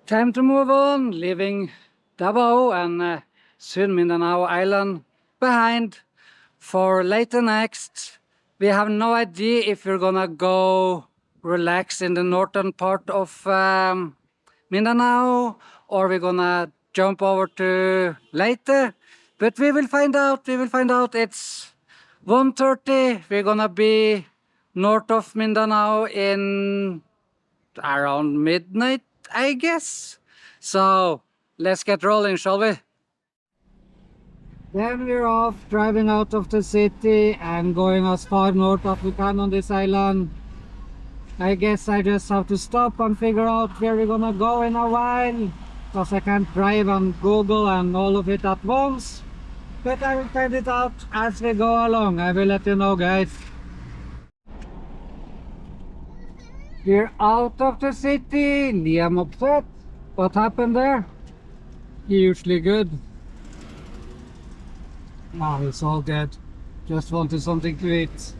Time to move on, leaving Davao and soon Mindanao Island behind for later next. We have no idea if we're gonna go relax in the northern part of Mindanao or we're gonna jump over to later. But we will find out. We will find out. It's 1:30. We're gonna be north of Mindanao in around midnight, I guess. So let's get rolling, shall we? Then we're off, driving out of the city and going as far north as we can on this island. I guess I just have to stop and figure out where we're gonna go in a while, because I can't drive on Google and all of it at once. But I will find it out as we go along. I will let you know, guys. We're out of the city. Liam upset. What happened there? Hugely good. Oh, it's all dead. Just wanted something to eat.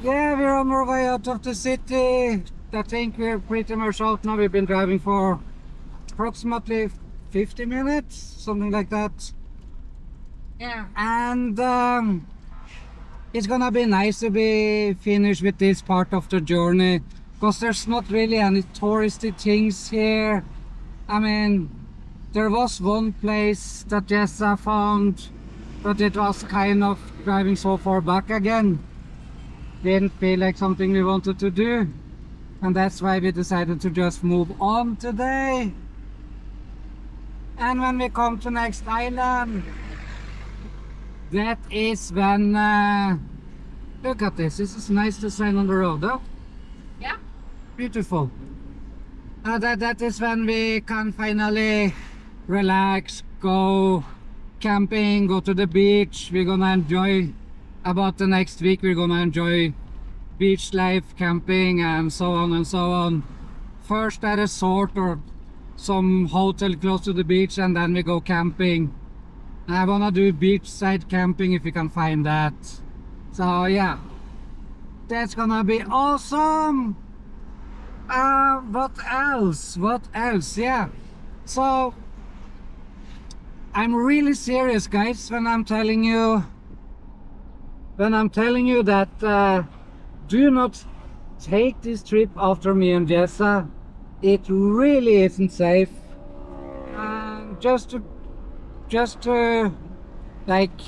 Yeah, we're on our way out of the city. I think we're pretty much out now. We've been driving for approximately 50 minutes, something like that. Yeah. And it's gonna be nice to be finished with this part of the journey, because there's not really any touristy things here. I mean, there was one place that Jessa found, but it was kind of driving so far back again. Didn't feel like something we wanted to do, and that's why we decided to just move on today. And when we come to next island, that is when look at this. This is nice design on the road, huh? Yeah. Beautiful. That is when we can finally relax, go camping, go to the beach. We're gonna enjoy about the next week. We're gonna enjoy beach life, camping, and so on and so on. First at a resort or some hotel close to the beach, and then we go camping. I wanna do beachside camping if we can find that. So yeah, that's gonna be awesome. What else? What else? Yeah. So I'm really serious, guys, when I'm telling you that do not take this trip after me and Jessa. It really isn't safe. Just to like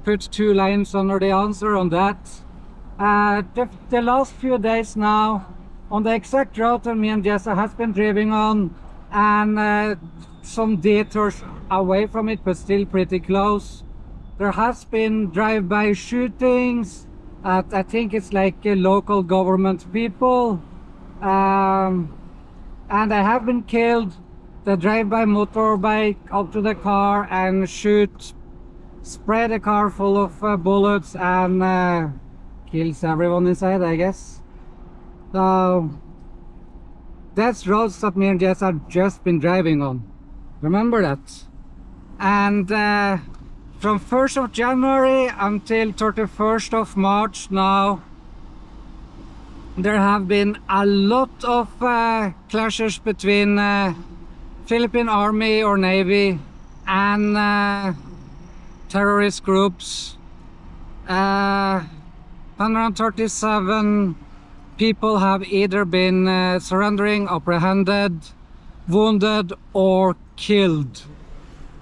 put 2 lines under the answer on that. The last few days now, on the exact route that me and Jessa has been driving on, and some detours away from it, but still pretty close, there has been drive-by shootings at, I think it's like local government people, and I have been killed. The drive-by motorbike up to the car and spray the car full of bullets and kills everyone inside, I guess. So that's roads that me and Jess have just been driving on. Remember that. And from 1st of January until 31st of March now, there have been a lot of clashes between Philippine Army or Navy and terrorist groups. 137 people have either been surrendering, apprehended, wounded, or killed.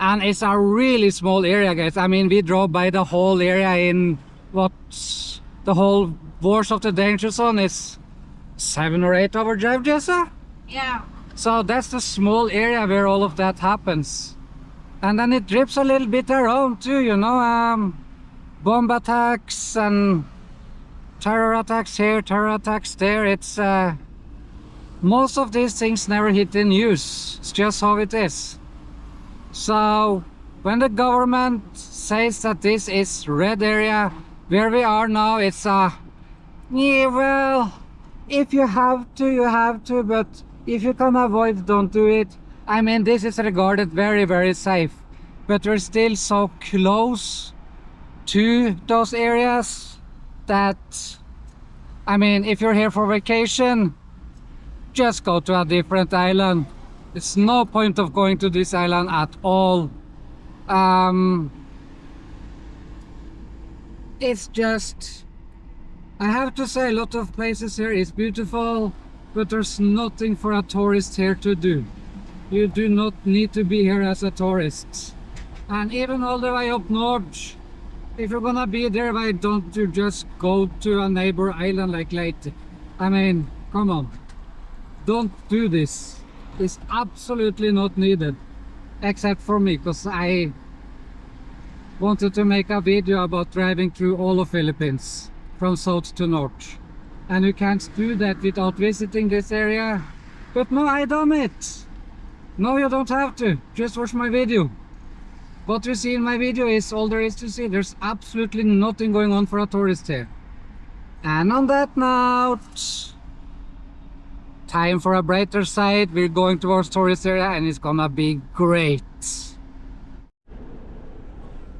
And it's a really small area, guys. I mean, we drove by the whole area in what's the whole worst of the danger zone is 7 or 8 hour drive, Jessa? Yeah. So that's the small area where all of that happens. And then it drips a little bit around too, you know, bomb attacks and terror attacks here, terror attacks there. It's most of these things never hit the news. It's just how it is. So when the government says that this is red area, where we are now, it's yeah, well, if you have to, you have to, but if you can avoid, don't do it. I mean, this is regarded very, very safe, but we're still so close to those areas that, I mean, if you're here for vacation, just go to a different island. It's no point of going to this island at all. It's just, I have to say, a lot of places here is beautiful, but there's nothing for a tourist here to do. You do not need to be here as a tourist. And even all the way up north, if you're gonna be there, why don't you just go to a neighbor island like Leyte? I mean, come on. Don't do this. It's absolutely not needed. Except for me, because I wanted to make a video about driving through all of Philippines from south to north, and you can't do that without visiting this area. But no, I done it. No, you don't have to. Just watch my video. What you see in my video is all there is to see. There's absolutely nothing going on for a tourist here. And on that note, time for a brighter side. We're going towards tourist area and it's gonna be great.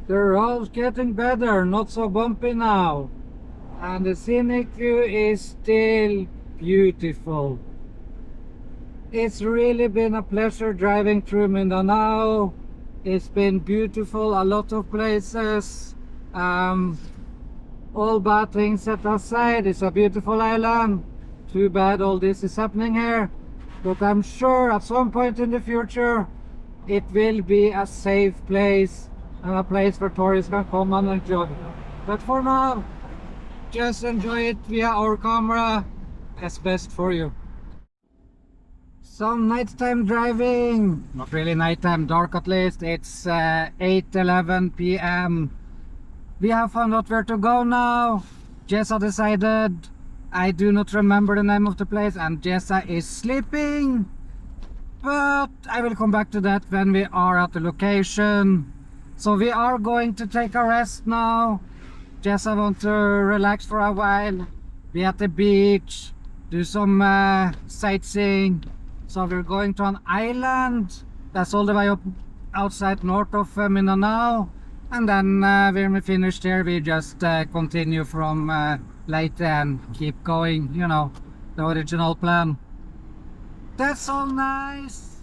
The road's getting better, not so bumpy now. And the scenic view is still beautiful. It's really been a pleasure driving through Mindanao. It's been beautiful, a lot of places. All bad things set aside, it's a beautiful island. Too bad all this is happening here. But I'm sure at some point in the future it will be a safe place and a place where tourists can come and enjoy. But for now, just enjoy it via our camera as best for you. Some nighttime driving, not really nighttime, dark at least. It's 8:11 p.m. We have found out where to go now. Jessa decided. I do not remember the name of the place, and Jessa is sleeping. But I will come back to that when we are at the location. So we are going to take a rest now. Jessa wants to relax for a while, be at the beach, do some sightseeing. So we're going to an island that's all the way up outside north of Mindanao. And then when we finish there, we just continue from Leyte and keep going, you know, the original plan. That's all nice.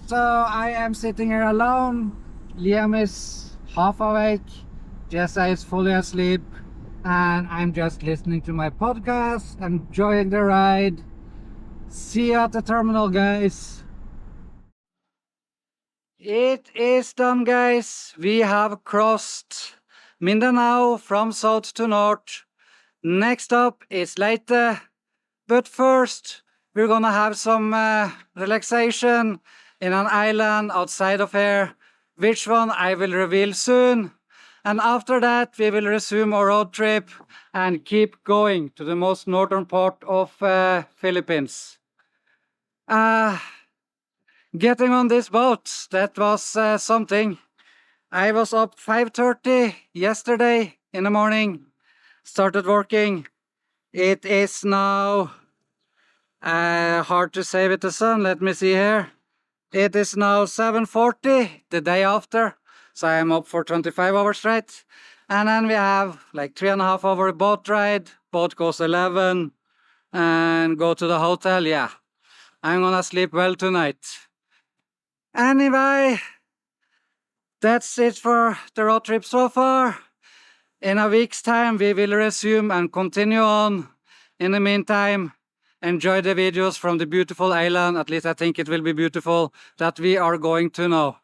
So I am sitting here alone. Liam is half awake. Jessa is fully asleep. And I'm just listening to my podcast, enjoying the ride. See you at the terminal, guys. It is done, guys. We have crossed Mindanao from south to north. Next up is Leyte. But first, we're gonna have some relaxation in an island outside of here. Which one I will reveal soon. And after that, we will resume our road trip and keep going to the most northern part of Philippines. Getting on this boat, that was something. I was up 5:30 yesterday in the morning, started working. It is now hard to say with the sun. Let me see here. It is now 7:40 the day after, so I'm up for 25 hours straight. And then we have like 3.5 hour boat ride. Boat goes 11 and go to the hotel. Yeah, I'm gonna sleep well tonight. Anyway, that's it for the road trip so far. In a week's time, we will resume and continue on. In the meantime, enjoy the videos from the beautiful island, at least I think it will be beautiful, that we are going to know.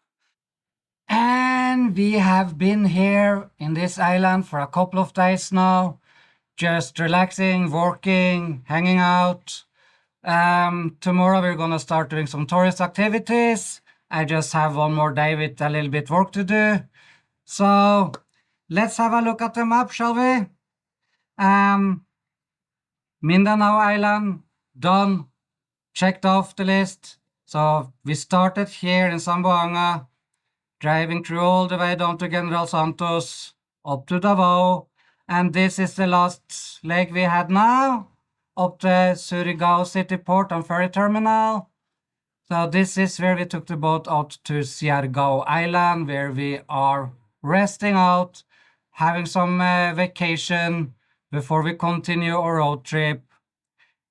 And we have been here in this island for a couple of days now, just relaxing, working, hanging out. Tomorrow we're gonna start doing some tourist activities. I just have one more day with a little bit work to do. So let's have a look at the map, shall we? Mindanao Island, done, checked off the list. So we started here in Zamboanga, driving through all the way down to General Santos, up to Davao, and this is the last leg we had now, up the Surigao city port and ferry terminal. So this is where we took the boat out to Surigao Island, where we are resting out, having some vacation before we continue our road trip.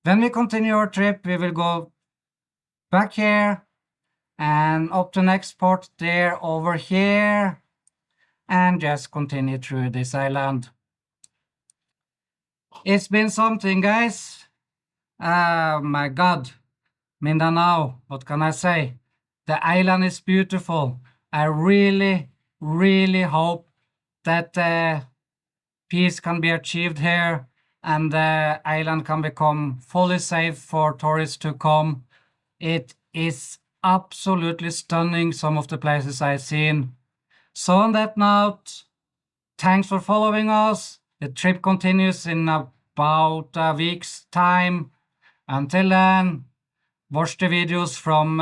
When we continue our trip, we will go back here and up to next port there over here, and just continue through this island. It's been something, guys. My God, Mindanao, what can I say? The island is beautiful. I really, really hope that peace can be achieved here and the island can become fully safe for tourists to come. It is absolutely stunning, some of the places I've seen. So on that note, thanks for following us. The trip continues in about a week's time. Until then, watch the videos from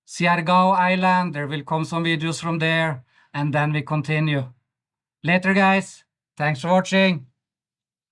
Surigao Island. There will come some videos from there, and then we continue. Later, guys. Thanks for watching.